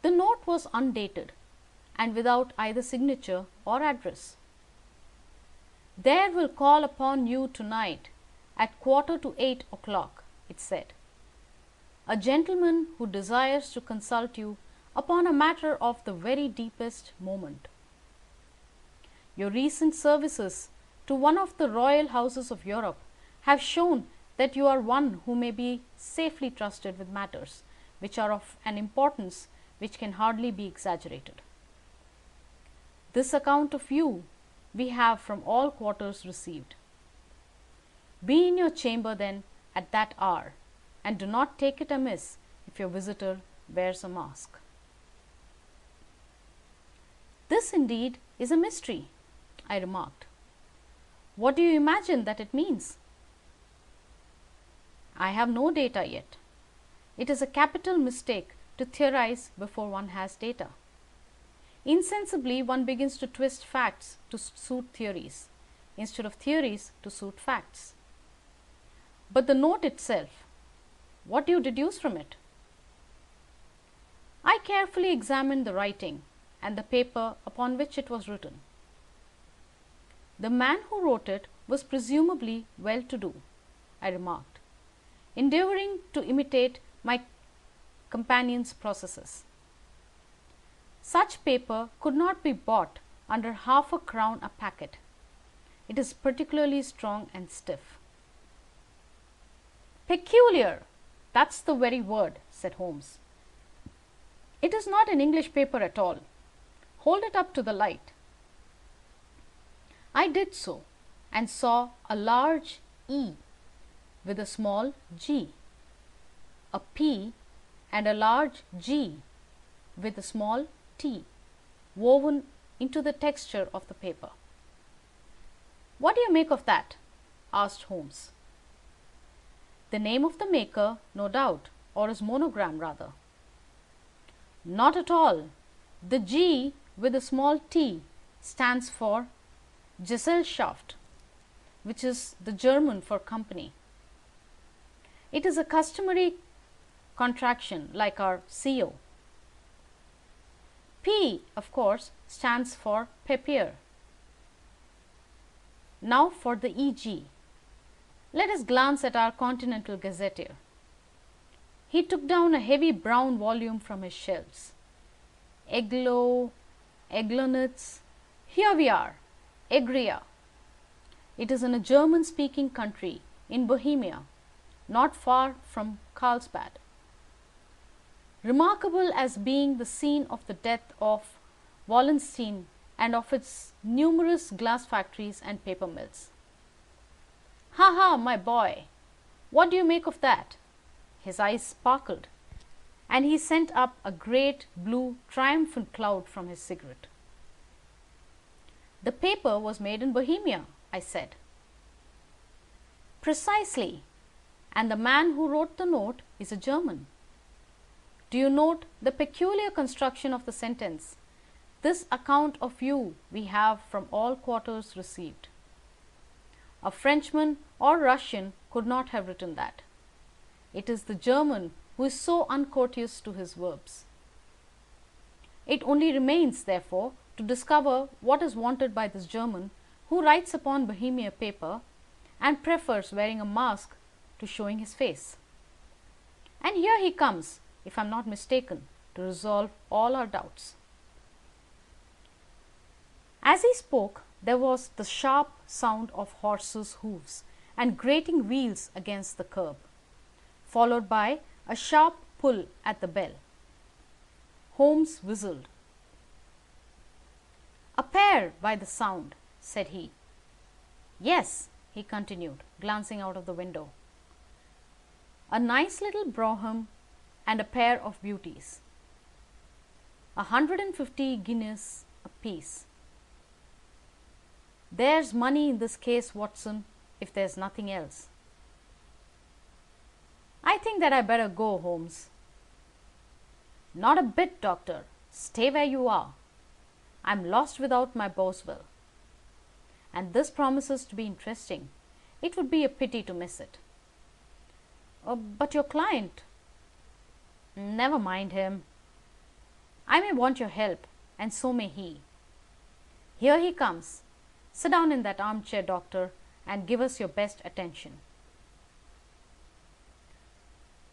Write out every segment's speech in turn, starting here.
The note was undated and without either signature or address. "There will call upon you tonight at 7:45, it said. "A gentleman who desires to consult you upon a matter of the very deepest moment. Your recent services to one of the royal houses of Europe have shown that you are one who may be safely trusted with matters which are of an importance which can hardly be exaggerated. This account of you we have from all quarters received. Be in your chamber, then, at that hour, and do not take it amiss if your visitor wears a mask." "This indeed is a mystery," I remarked. "What do you imagine that it means?" "I have no data yet. It is a capital mistake to theorize before one has data. Insensibly one begins to twist facts to suit theories, instead of theories to suit facts. But the note itself, what do you deduce from it?" I carefully examined the writing and the paper upon which it was written. "The man who wrote it was presumably well-to-do," I remarked, endeavouring to imitate my companion's processes. "Such paper could not be bought under half a crown a packet. It is particularly strong and stiff." "Peculiar, that's the very word," said Holmes. "It is not an English paper at all. Hold it up to the light." I did so, and saw a large E with a small g, a P and a large G with a small t woven into the texture of the paper. "What do you make of that?" asked Holmes. "The name of the maker, no doubt, or his monogram rather." "Not at all. The G with a small t stands for Gesellschaft, which is the German for company. It is a customary contraction like our CO. P, of course, stands for Papier. Now for the EG. Let us glance at our Continental Gazetteer." He took down a heavy brown volume from his shelves. Eglonitz. Here we are. Egria. It is in a German-speaking country in Bohemia, not far from Carlsbad. Remarkable as being the scene of the death of Wallenstein and of its numerous glass factories and paper mills. Ha, ha, my boy, what do you make of that?" His eyes sparkled, and he sent up a great blue triumphant cloud from his cigarette. "The paper was made in Bohemia," I said. "Precisely, and the man who wrote the note is a German. Do you note the peculiar construction of the sentence, 'This account of you we have from all quarters received'? A Frenchman or Russian could not have written that. It is the German who is so uncourteous to his verbs. It only remains, therefore, to discover what is wanted by this German who writes upon Bohemia paper and prefers wearing a mask to showing his face. And here he comes, if I am not mistaken, to resolve all our doubts." As he spoke, there was the sharp sound of horses' hoofs and grating wheels against the curb, followed by a sharp pull at the bell. Holmes whistled. "A pair by the sound," said he. "Yes," he continued, glancing out of the window. "A nice little brougham and a pair of beauties. 150 guineas apiece. There's money in this case, Watson, if there's nothing else. I think that I better go, Holmes." "Not a bit, Doctor. Stay where you are. I'm lost without my Boswell. And this promises to be interesting. It would be a pity to miss it." "But your client?" "Never mind him. I may want your help, and so may he. Here he comes. Sit down in that armchair, doctor, and give us your best attention.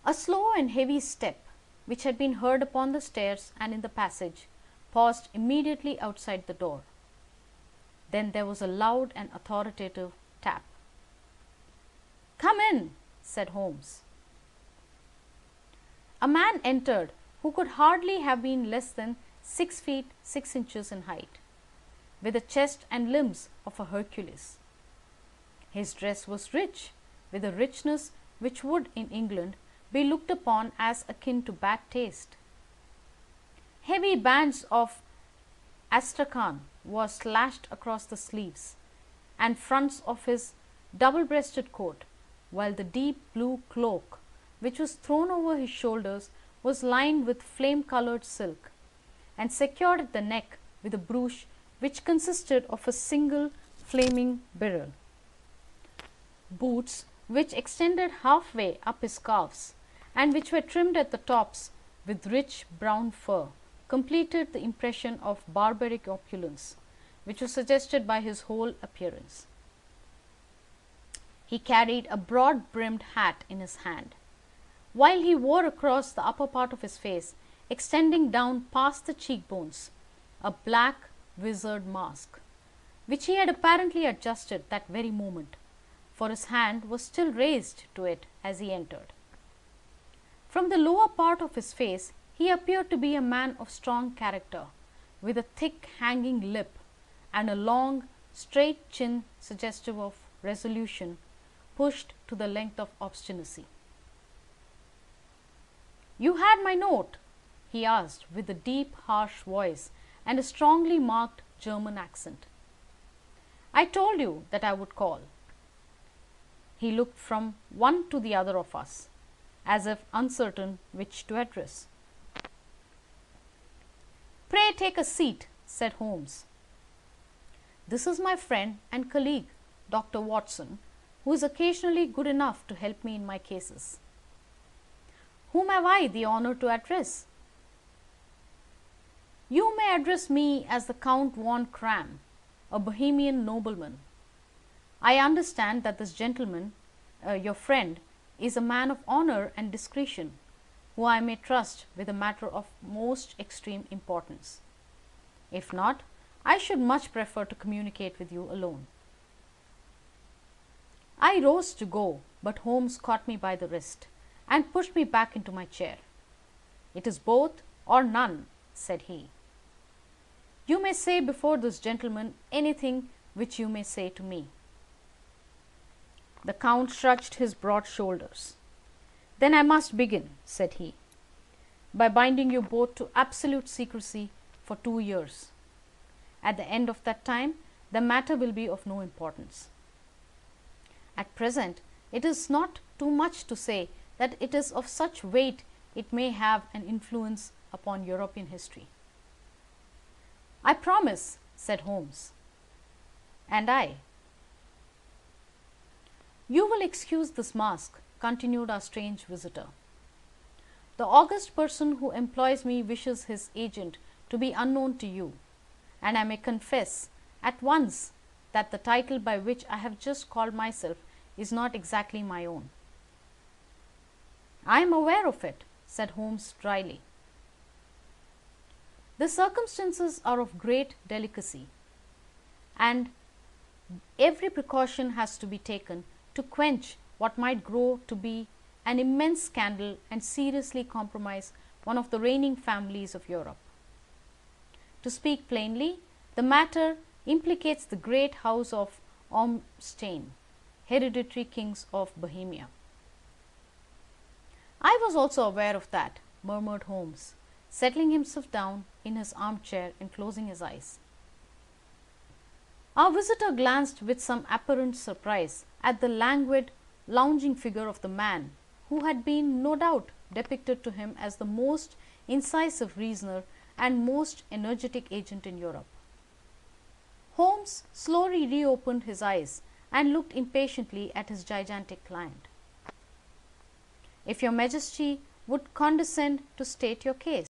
A slow and heavy step, which had been heard upon the stairs and in the passage, paused immediately outside the door. Then there was a loud and authoritative tap. "Come in," said Holmes. A man entered who could hardly have been less than 6 feet 6 inches in height, with a chest and limbs of a Hercules. His dress was rich, with a richness which would in England be looked upon as akin to bad taste. Heavy bands of astrakhan were slashed across the sleeves and fronts of his double-breasted coat, while the deep blue cloak which was thrown over his shoulders was lined with flame-coloured silk, and secured at the neck with a brooch which consisted of a single flaming beryl. Boots, which extended halfway up his calves, and which were trimmed at the tops with rich brown fur, completed the impression of barbaric opulence which was suggested by his whole appearance. He carried a broad-brimmed hat in his hand, while he wore across the upper part of his face, extending down past the cheekbones, a black wizard mask, which he had apparently adjusted that very moment, for his hand was still raised to it as he entered. From the lower part of his face he appeared to be a man of strong character, with a thick hanging lip and a long, straight chin suggestive of resolution, pushed to the length of obstinacy. "You had my note?" he asked, with a deep, harsh voice and a strongly marked German accent. "I told you that I would call." He looked from one to the other of us, as if uncertain which to address. "Pray take a seat," said Holmes. "This is my friend and colleague, Dr. Watson, who is occasionally good enough to help me in my cases. Whom have I the honour to address?" "You may address me as the Count von Kramm, a Bohemian nobleman. I understand that this gentleman, your friend, is a man of honour and discretion, who I may trust with a matter of most extreme importance. If not, I should much prefer to communicate with you alone." I rose to go, but Holmes caught me by the wrist and pushed me back into my chair. "It is both or none," said he. "You may say before this gentleman anything which you may say to me." The Count shrugged his broad shoulders. "Then I must begin," said he, "by binding you both to absolute secrecy for 2 years. At the end of that time, the matter will be of no importance. At present, it is not too much to say that it is of such weight it may have an influence upon European history." "I promise," said Holmes. "And I." "You will excuse this mask," continued our strange visitor. "The august person who employs me wishes his agent to be unknown to you, and I may confess at once that the title by which I have just called myself is not exactly my own." "I am aware of it," said Holmes dryly. "The circumstances are of great delicacy, and every precaution has to be taken to quench what might grow to be an immense scandal and seriously compromise one of the reigning families of Europe. To speak plainly, the matter implicates the great house of Ormstein, hereditary kings of Bohemia." "I was also aware of that," murmured Holmes, settling himself down in his armchair and closing his eyes. Our visitor glanced with some apparent surprise at the languid, lounging figure of the man who had been, no doubt, depicted to him as the most incisive reasoner and most energetic agent in Europe. Holmes slowly reopened his eyes and looked impatiently at his gigantic client. "If your Majesty would condescend to state your case."